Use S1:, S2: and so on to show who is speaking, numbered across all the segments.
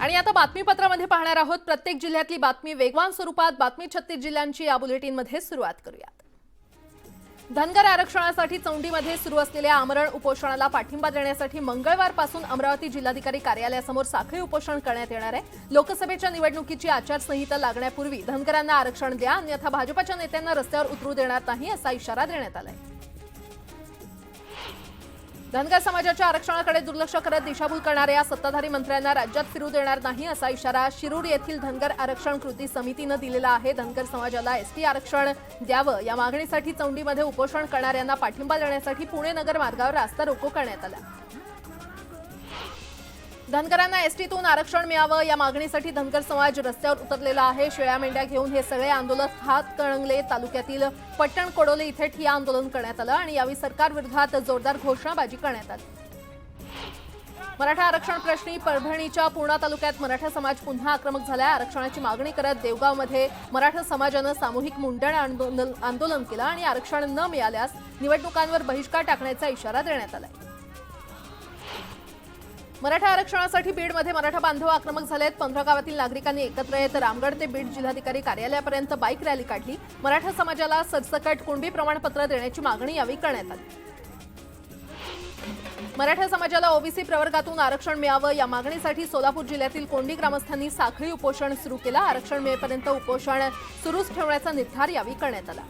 S1: आणि आता बातमीपत्रामध्ये पाहणार आहोत प्रत्येक जिल्ह्यातली बातमी वेगवान स्वरूपात। बातमी 36 जिल्ह्यांची या बुलेटिनमध्ये सुरुवात करूयात। धनगर आरक्षणासाठी चौंडीमध्ये सुरू असलेल्या आमरण उपोषणाला पाठिंबा देण्यासाठी मंगळवारपासून अमरावती जिल्हाधिकारी कार्यालयासमोर साखळी उपोषण करण्यात येणार आहे। लोकसभेच्या निवडणुकीची आचारसंहिता लागण्यापूर्वी धनगरांना आरक्षण द्या, अन्यथा भाजपच्या नेत्यांना रस्त्यावर उतरू देणार नाही असा इशारा देण्यात आलाय। धनगर समाजाच्या आरक्षणाकडे दुर्लक्ष करत दिशाभूल करणाऱ्या सत्ताधारी मंत्र्यांना राज्यात फिरू देणार नाही असा इशारा शिरूर येथील धनगर आरक्षण कृती समितीने दिलेला आहे। धनगर समाजाला एसटी आरक्षण द्यावं या मागणीसाठी चौंडीमध्ये उपोषण करणाऱ्यांना पाठिंबा देण्यासाठी पुणे नगर मार्गावर रास्ता रोको करण्यात आला। धनगरांना एसटीतून आरक्षण मिळावं या मागणीसाठी धनगर समाज रस्त्यावर उतरलेला आहे। शेळ्या मेंढ्या घेऊन हे सगळे आंदोलक हातकणंगले तालुक्यातील पट्टण कोडोले इथे ठिय्या आंदोलन करण्यात आलं आणि यावेळी सरकार विरोधात जोरदार घोषणाबाजी करण्यात आली। मराठा आरक्षण प्रश्नी परभणीच्या पूर्णा तालुक्यात मराठा समाज पुन्हा आक्रमक झाला। आरक्षणाची मागणी करत देवगावमध्ये मराठा समाजानं सामूहिक मुंडण आंदोलन केलं आणि आरक्षण न मिळाल्यास निवडणुकांवर बहिष्कार टाकण्याचा इशारा देण्यात आला। मराठा आरक्षणासाठी बीडमध्ये मराठा बांधव आक्रमक झालेत। 15 गावातील नागरिकांनी एकत्र येत रामगड ते बीड जिल्हाधिकारी कार्यालयापर्यंत बाईक रॅली काढली। मराठा समाजाला सरसकट कुणबी प्रमाणपत्र देण्याची मागणी यावेळी करण्यात आली। मराठा समाजाला ओबीसी प्रवर्गातून आरक्षण मिळावं या मागणीसाठी सोलापूर जिल्ह्यातील कोंडी ग्रामस्थांनी साखळी उपोषण सुरू केलं। आरक्षण मिळेपर्यंत उपोषण सुरूच ठेवण्याचा निर्धार यावेळी करण्यात आला।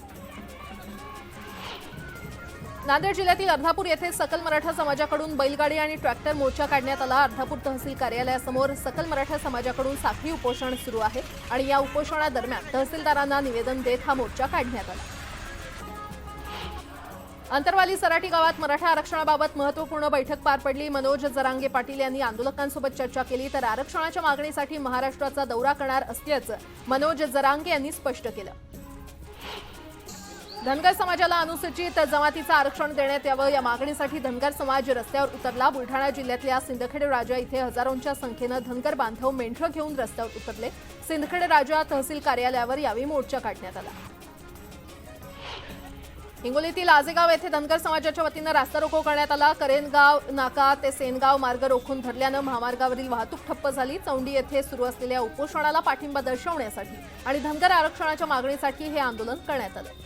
S1: नांदेड जिल्ह्यातील अर्धापूर येथे सकल मराठा समाजाकडून बैलगाडी आणि ट्रॅक्टर मोर्चा काढण्यात आला। अर्धापूर तहसील कार्यालयासमोर सकल मराठा समाजाकडून साखळी उपोषण सुरू आहे आणि या उपोषणादरम्यान तहसीलदारांना निवेदन देत हा मोर्चा काढण्यात आला। अंतरवाली सराटी गावात मराठा आरक्षणाबाबत महत्त्वपूर्ण बैठक पार पडली। मनोज जरांगे पाटील यांनी आंदोलकांसोबत चर्चा केली तर आरक्षणाच्या मागणीसाठी महाराष्ट्राचा दौरा करणार असल्याचं मनोज जरांगे यांनी स्पष्ट केलं। धनगर समाजाला अनुसूचित जमातीचं आरक्षण देण्यात यावं या मागणीसाठी धनगर समाज रस्त्यावर उतरला। बुलढाणा जिल्ह्यातल्या सिंदखेड राजा इथे हजारोंच्या संख्येनं धनगर बांधव मेंढरं घेऊन रस्त्यावर उतरले। सिंदखेड राजा तहसील कार्यालयावर यावेळी मोर्चा काढण्यात आला। हिंगोलीतील आजेगाव येथे धनगर समाजाच्या वतीनं रास्ता रोको करण्यात आला। करेनगाव नाका ते सेनगाव मार्ग रोखून धरल्यानं महामार्गावरील वाहतूक ठप्प झाली। चौंडी येथे सुरू असलेल्या उपोषणाला पाठिंबा दर्शवण्यासाठी आणि धनगर आरक्षणाच्या मागणीसाठी हे आंदोलन करण्यात आलं।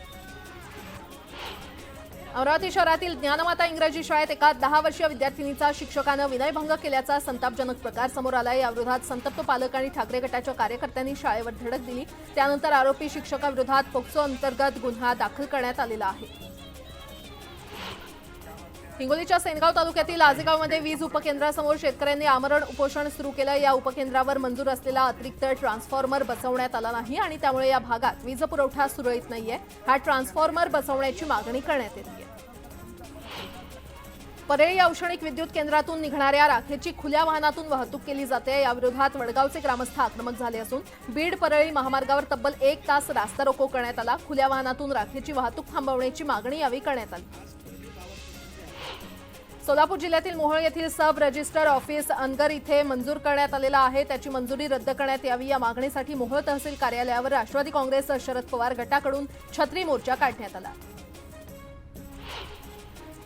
S1: अमरावती शहरातील ज्ञानमाता इंग्रजी शाळेत एका 10 वर्षीय विद्यार्थिनीचा शिक्षकानं विनयभंग केल्याचा संतापजनक प्रकार समोर आलाय। याविरोधात संतप्त पालक आणि ठाकरे गटाच्या कार्यकर्त्यांनी शाळेवर धडक दिली। त्यानंतर आरोपी शिक्षकाविरोधात पोक्सो अंतर्गत गुन्हा दाखल करण्यात आलेला आहे। हिंगोलीच्या सेनगाव तालुक्यातील आजेगावमध्ये वीज उपकेंद्रासमोर शेतकऱ्यांनी आमरण उपोषण सुरू केलं। या उपकेंद्रावर मंजूर असलेला अतिरिक्त ट्रान्सफॉर्मर बसवण्यात आला नाही आणि त्यामुळे या भागात वीज पुरवठा सुरळीत नाहीये। हा ट्रान्सफॉर्मर बसवण्याची मागणी करण्यात येते। परळी औष्णिक विद्युत केंद्रातून निघणाऱ्या राखेची खुल्या वाहनातून वाहतूक केली जाते। याविरोधात वडगावचे ग्रामस्थ आक्रमक झाले असून बीड परळी महामार्गावर तब्बल 1 तास रास्ता रोको करण्यात आला। खुल्या वाहनातून राखेची वाहतूक थांबवण्याची मागणी यावेळी करण्यात आली। सोलापूर जिल्ह्यातील मोहोळ येथील सब रजिस्टर ऑफिस अनगर इथे मंजूर करण्यात आलेला आहे। त्याची मंजुरी रद्द करण्यात यावी या मागणीसाठी मोहोळ तहसील कार्यालयावर राष्ट्रवादी काँग्रेस शरद पवार गटाकडून छत्री मोर्चा काढण्यात आला।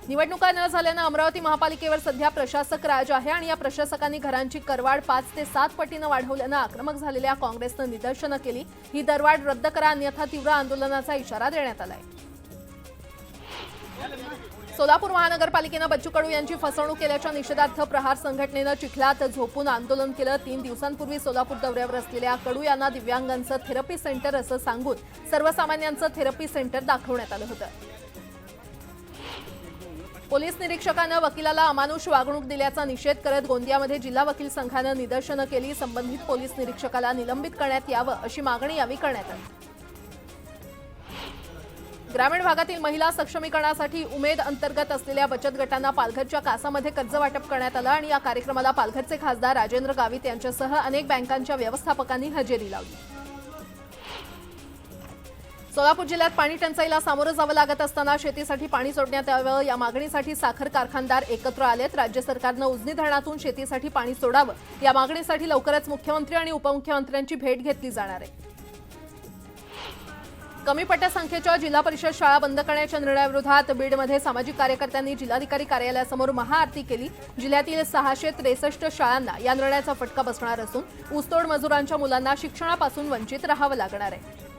S1: निवडणुका न झाल्यानं अमरावती महापालिकेवर सध्या प्रशासक राज आहे आणि या प्रशासकांनी घरांची करवाढ 5 ते 7 पटीनं वाढवल्यानं आक्रमक झालेल्या काँग्रेसनं निदर्शनं केली। ही दरवाढ रद्द करा, अन्यथा तीव्र आंदोलनाचा इशारा देण्यात आलाय। सोलापूर महानगरपालिकेनं बच्चू कडू यांची फसवणूक केल्याच्या निषेधार्थ प्रहार संघटनेनं चिखलात झोपून आंदोलन केलं। 3 दिवसांपूर्वी सोलापूर दौऱ्यावर असलेल्या कडू यांना दिव्यांगांचं थेरपी सेंटर असं सांगून सर्वसामान्यांचं थेरपी सेंटर दाखवण्यात आलं होतं। पोलीस निरीक्षकानं वकिलाला अमानुष वागणूक दिल्याचा निषेध करत गोंदियामध्ये जिल्हा वकील संघानं निदर्शनं केली। संबंधित पोलीस निरीक्षकाला निलंबित करण्यात यावं अशी मागणी यावेळी करण्यात आली। ग्रामीण भागातील महिला सक्षमीकरणासाठी उमेद अंतर्गत असलेल्या बचत गटांना पालघरच्या कासामध्ये कर्ज वाटप करण्यात आलं आणि या कार्यक्रमाला पालघरचे खासदार राजेंद्र गावित यांच्यासह अनेक बँकांच्या व्यवस्थापकांनी हजेरी लावली। सोलापूर जिल्ह्यात पाणी टंचाईला सामोरं जावं लागत असताना शेतीसाठी पाणी सोडण्यात यावं या मागणीसाठी साखर कारखानदार एकत्र आलेत। राज्य सरकारनं उजनी धरणातून शेतीसाठी पाणी सोडावं या मागणीसाठी लवकरच मुख्यमंत्री आणि उपमुख्यमंत्र्यांची भेट घेतली जाणार आहे। कमी पटसंख्येच्या जिल्हा परिषद शाळा बंद करण्याच्या निर्णयाविरोधात बीडमध्ये सामाजिक कार्यकर्त्यांनी जिल्हाधिकारी कार्यालयासमोर महाआरती केली। जिल्ह्यातील 663 शाळांना या निर्णयाचा फटका बसणार असून ऊसतोड मजुरांच्या मुलांना शिक्षणापासून वंचित राहावं लागणार आहे।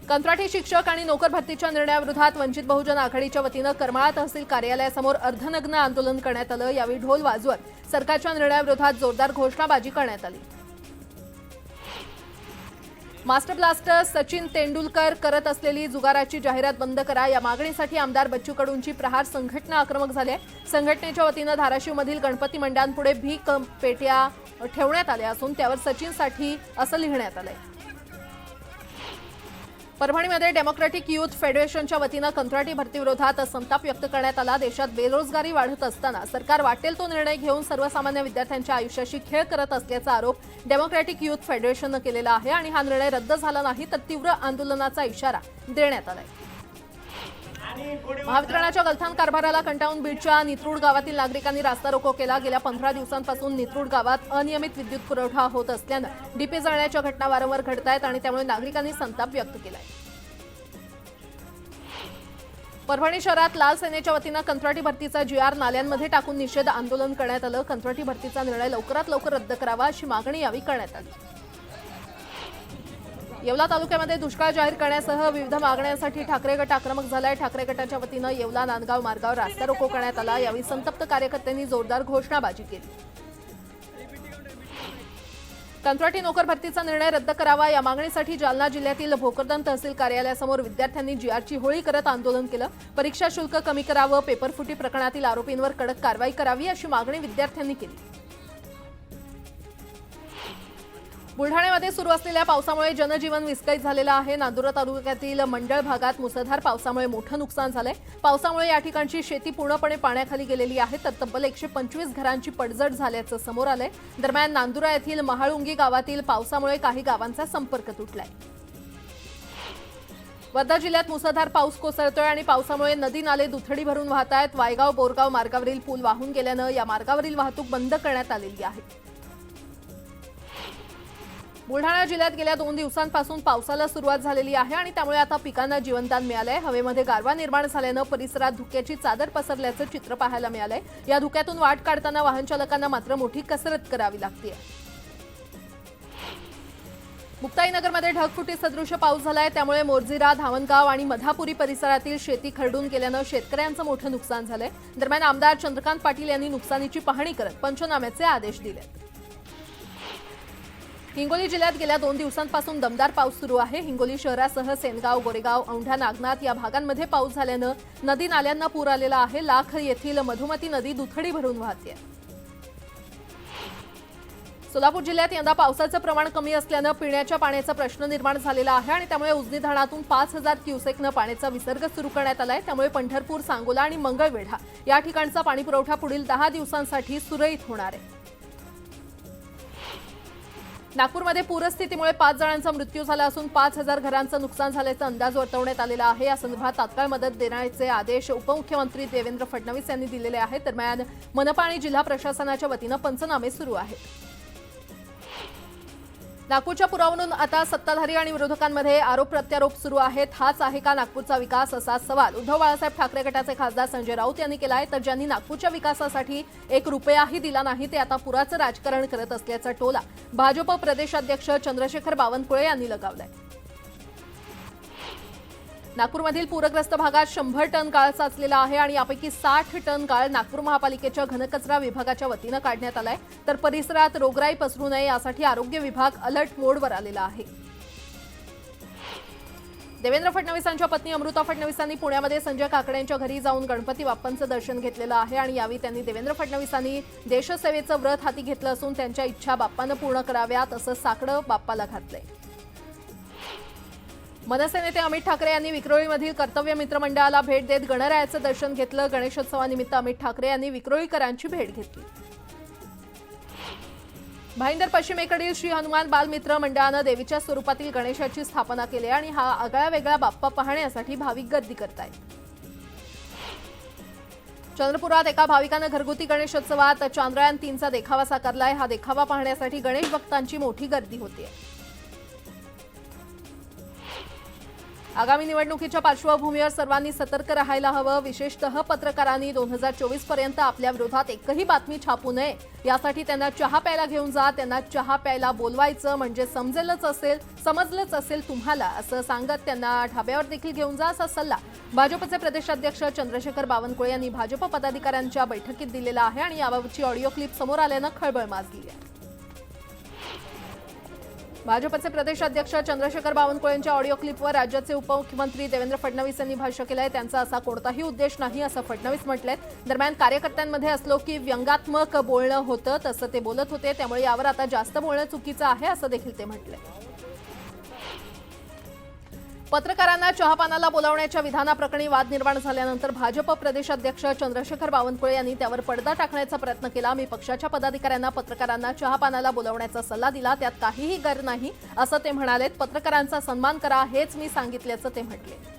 S1: कंत्राटी शिक्षक आणि नोकर भरतीच्या निर्णयाविरोधात वंचित बहुजन आघाडीच्या वतीनं करमाळा तहसील कार्यालयासमोर अर्धनग्न आंदोलन करण्यात आलं। यावेळी ढोल वाजवत सरकारच्या निर्णयाविरोधात जोरदार घोषणाबाजी करण्यात आली। मास्टर ब्लास्टर सचिन तेंडुलकर करत असलेली जुगाराची जाहिरात बंद करा या मागणीसाठी आमदार बच्चू कडूंची प्रहार संघटना आक्रमक झाली आहे। संघटनेच्या वतीनं धाराशिवमधील गणपती मंडळांपुढे भीक पेट्या ठेवण्यात आल्या असून त्यावर सचिनसाठी असं लिहिण्यात आलंय। परभणीमध्ये डेमोक्रॅटिक युथ फेडरेशनच्या वतीनं कंत्राटी भरतीविरोधात संताप व्यक्त करण्यात आला। देशात बेरोजगारी वाढत असताना सरकार वाटेल तो निर्णय घेऊन सर्वसामान्य विद्यार्थ्यांच्या आयुष्याशी खेळ करत असल्याचा आरोप डेमोक्रॅटिक युथ फेडरेशननं केलेला आहे आणि हा निर्णय रद्द झाला नाही तर तीव्र आंदोलनाचा इशारा देण्यात आलाय। महावितरणाच्या गलथान कारभाराला कंटाळून बीडच्या नित्रूड गावातील नागरिकांनी रास्ता रोको केला। गेल्या 15 दिवसांपासून नित्रूड गावात अनियमित विद्युत पुरवठा होत असल्यानं डीपी जळण्याच्या घटना वारंवार घडत आहेत आणि त्यामुळे नागरिकांनी संताप व्यक्त केलाय। परभणी शहरात लाल सेनेच्या वतीनं कंत्राटी भरतीचा GR नाल्यांमध्ये टाकून निषेध आंदोलन करण्यात आलं। कंत्राटी भरतीचा निर्णय लवकरात लवकर रद्द करावा अशी मागणी यावेळी करण्यात आली। येवला तालुक्यामध्ये दुष्काळ जाहीर करण्यासह विविध मागण्यांसाठी ठाकरे गट आक्रमक झालाय। ठाकरे गटाच्या वतीनं येवला नांदगाव मार्गावर रास्ता रोको करण्यात आला। यावेळी संतप्त कार्यकर्त्यांनी जोरदार घोषणाबाजी केली। कंत्राटी नोकर भरतीचा निर्णय रद्द करावा या मागणीसाठी जालना जिल्ह्यातील भोकरदन तहसील कार्यालयासमोर विद्यार्थ्यांनी GRची होळी करत आंदोलन केलं। परीक्षा शुल्क कमी करावं, पेपरफुटी प्रकरणातील आरोपींवर कडक कारवाई करावी अशी मागणी विद्यार्थ्यांनी केली। बुलढाण्यामध्ये सुरू असलेल्या पावसामुळे जनजीवन विस्कळीत झालेलं आहे। नांदुरा तालुक्यातील मंडळ भागात मुसळधार पावसामुळे मोठं नुकसान झालंय। पावसामुळे या ठिकाणची शेती पूर्णपणे पाण्याखाली गेलेली आहे तर तब्बल 125 घरांची पडझड झाल्याचं समोर आलंय। दरम्यान नांदुरा येथील महाळुंगी गावातील पावसामुळे काही गावांचा संपर्क तुटलाय। वर्धा जिल्ह्यात मुसळधार पाऊस कोसळतोय आणि पावसामुळे नदी नाले दुथडी भरून वाहत आहेत। वायगाव बोरगाव मार्गावरील पूल वाहून गेल्यानं या मार्गावरील वाहतूक बंद करण्यात आलेली आहे। बुलढाणा जिल्ह्यात गेल्या 2 दिवसांपासून पावसाला सुरुवात झालेली आहे आणि त्यामुळे आता पिकांना जीवनदान मिळालंय। हवेमध्ये गारवा निर्माण झाल्यानं परिसरात धुक्याची चादर पसरल्याचं चित्र पाहायला मिळालंय। या धुक्यातून वाट काढताना वाहन चालकांना मात्र मोठी कसरत करावी लागते। मुक्ताईनगरमध्ये ढगफुटी सदृश पाऊस झालाय त्यामुळे मोरजिरा, धावणगाव आणि मधापुरी परिसरातील शेती खरडून गेल्यानं शेतकऱ्यांचं मोठं नुकसान झालंय। दरम्यान आमदार चंद्रकांत पाटील यांनी नुकसानीची पाहणी करत पंचनाम्याचे आदेश दिलेत। हिंगोली जिल्ह्यात गेल्या 2 दिवसांपासून दमदार पाऊस सुरू आहे। हिंगोली शहरासह सेनगाव, गोरेगाव, औंढा, नागनाथ या भागांमध्ये पाऊस झाल्यानं नदी नाल्यांना पूर आलेला आहे। लाख येथील मधुमती नदी दुथडी भरून वाहते। सोलापूर जिल्ह्यात यंदा पावसाचं प्रमाण कमी असल्यानं पिण्याच्या पाण्याचा प्रश्न निर्माण झालेला आहे आणि त्यामुळे उजनी धरणातून 5000 क्युसेकनं पाण्याचा विसर्ग सुरू करण्यात आलाय। त्यामुळे पंढरपूर, सांगोला आणि मंगळवेढा या ठिकाणचा पाणीपुरवठा पुढील 10 दिवसांसाठी सुरळीत होणार आहे। नागपूरमध्ये पूरस्थितीमुळे 5 जणांचा मृत्यू झाला असून 5000 घरांचं नुकसान झाल्याचा अंदाज वर्तवण्यात आलेला आहे। या संदर्भात तात्काळ मदत देण्याचे आदेश उपमुख्यमंत्री देवेंद्र फडणवीस यांनी दिलेले आहेत। दरम्यान मनपा आणि जिल्हा प्रशासनाच्या वतीनं पंचनामे सुरू आहेत। नागपूरच्या पुरावरून आता सत्ताधारी आणि विरोधकांमध्ये आरोप प्रत्यारोप सुरू आहेत। हाच आहे का नागपूरचा विकास असा सवाल उद्धव बाळासाहेब ठाकरे गटाचे खासदार संजय राऊत यांनी केला आहे। तर ज्यांनी नागपूरच्या विकासासाठी 1 रुपयाही दिला नाही ते आता पुराचं राजकारण करत असल्याचा टोला भाजप प्रदेशाध्यक्ष चंद्रशेखर बावनकुळे यांनी लगावलाय। नागपूरमधील पूरग्रस्त भागात 100 टन गाळ साचलेला आहे आणि यापैकी 60 टन गाळ नागपूर महापालिकेच्या घनकचरा विभागाच्या वतीनं काढण्यात आलाय। तर परिसरात रोगराई पसरू नये यासाठी आरोग्य विभाग अलर्ट मोडवर आलेला आहे। देवेंद्र फडणवीसांच्या पत्नी अमृता फडणवीसांनी पुण्यामध्ये संजय काकडे यांच्या घरी जाऊन गणपती बाप्पांचं दर्शन घेतलेलं आहे आणि यावेळी त्यांनी देवेंद्र फडणवीसांनी देशसेवेचं व्रत हाती घेतलं असून त्यांच्या इच्छा बाप्पानं पूर्ण कराव्यात असं साकडं बाप्पाला घातलंय। मनसे नेते अमित ठाकरे यांनी विक्रोळीमधील कर्तव्य मित्र मंडळाला भेट देत गणरायाचं दर्शन घेतलं। गणेशोत्सवानिमित्त अमित ठाकरे यांनी विक्रोळीकरांची भेट घेतली। भाईंदर पश्चिमेकडील श्री हनुमान बालमित्र मंडळानं देवीच्या स्वरूपातील गणेशाची स्थापना केली आणि हा आगळा वेगळा बाप्पा पाहण्यासाठी भाविक गर्दी करतायत। चंद्रपुरात एका भाविकानं घरगुती गणेशोत्सवात चांद्रयान 3चा देखावा साकारलाय। हा देखावा पाहण्यासाठी गणेश भक्तांची मोठी गर्दी होतीये। आगामी निवडणुकीच्या पार्श्वभूमीवर सर्वांनी सतर्क राहायला हवं. विशेषतः पत्रकारांनी 2024 पर्यंत आपल्या विरोधात एकही बातमी छापू नये. यासाठी त्यांना चहा प्यायला घेऊन जा, त्यांना चहा प्यायला बोलवायचं म्हणजे समजलंच असेल तुम्हाला, असं सांगत त्यांना ढाब्यावर देखील घेऊन जा, असा सल्ला भाजपचे प्रदेशाध्यक्ष चंद्रशेखर बावनकुळे यांनी भाजप पदाधिकाऱ्यांच्या बैठकीत दिलेला आहे. आणि याबाबतची ऑडिओ क्लिप समोर आल्यानं खळबळ माजली आहे. भाजपचे प्रदेशाध्यक्ष चंद्रशेखर बावनकुळे यांच्या ऑडिओ क्लिपवर राज्याचे उपमुख्यमंत्री देवेंद्र फडणवीस यांनी भाष्य केलंय. त्यांचा असा कोणताही उद्देश नाही असं फडणवीस म्हटलंय. दरम्यान कार्यकर्त्यांमध्ये असलो की व्यंगात्मक बोलणं होतं तसं ते बोलत होते, त्यामुळे यावर आता जास्त बोलणं चुकीचं आहे असं देखील ते म्हटलंय. पत्रकारांना चहापानाला बोलावण्याच्या विधानाप्रकरणी वाद निर्माण झाल्यानंतर भाजप प्रदेशाध्यक्ष चंद्रशेखर बावनकुळे यांनी त्यावर पडदा टाकण्याचा प्रयत्न केला. मी पक्षाच्या पदाधिकाऱ्यांना पत्रकारांना चहापानाला बोलावण्याचा सल्ला दिला, त्यात काहीही गैर नाही असं ते म्हणाले. पत्रकारांचा सन्मान करा हेच मी सांगितल्याचं ते म्हटले.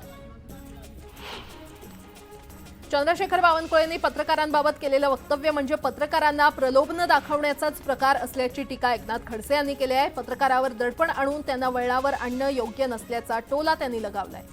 S1: चंद्रशेखर बावनकुळेंनी पत्रकारांबाबत केलेलं वक्तव्य म्हणजे पत्रकारांना प्रलोभन दाखवण्याचाच प्रकार असल्याची टीका एकनाथ खडसे यांनी केली आहे. पत्रकारावर दडपण आणून त्यांना वळणावर आणणं योग्य नसल्याचा टोला त्यांनी लगावलाय.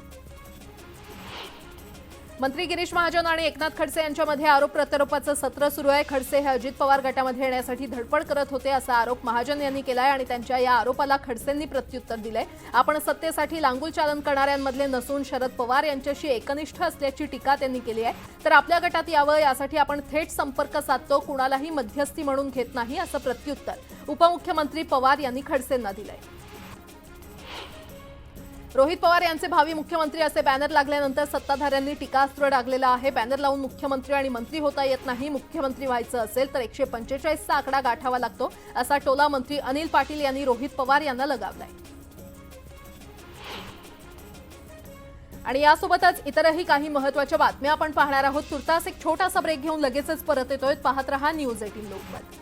S1: मंत्री गिरीश महाजन आणि एकनाथ खडसे यांच्यामध्ये आरोप प्रत्यारोपाचं सत्र सुरू आहे. खडसे हे अजित पवार गटामध्ये येण्यासाठी धडपड करत होते असा आरोप महाजन यांनी केलाय आणि त्यांच्या या आरोपाला खडसेंनी प्रत्युत्तर दिलंय. आपण सत्तेसाठी लांगुल चालन करणाऱ्यांमधले नसून शरद पवार यांच्याशी एकनिष्ठ असल्याची टीका त्यांनी केली आहे. तर आपल्या गटात यावं यासाठी आपण थेट संपर्क साधतो, कुणालाही मध्यस्थी म्हणून घेत नाही असं प्रत्युत्तर उपमुख्यमंत्री पवार यांनी खडसेंना दिलंय. रोहित पवार यांचे भावी मुख्यमंत्री असे बॅनर लागल्यानंतर सत्ताधाऱ्यांनी टीकास्त्र डागलेलं आहे. बॅनर लावून मुख्यमंत्री आणि मंत्री होता येत नाही. मुख्यमंत्री व्हायचं असेल तर 145चा आकडा गाठावा लागतो असा टोला मंत्री अनिल पाटील यांनी रोहित पवार यांना लगावलाय. आणि यासोबतच इतरही काही महत्त्वाच्या बातम्या आपण पाहणार आहोत. तुर्तास एक छोटासा ब्रेक घेऊन लगेचच परत येतोय. पाहत रहा न्यूज 18 लोकमत.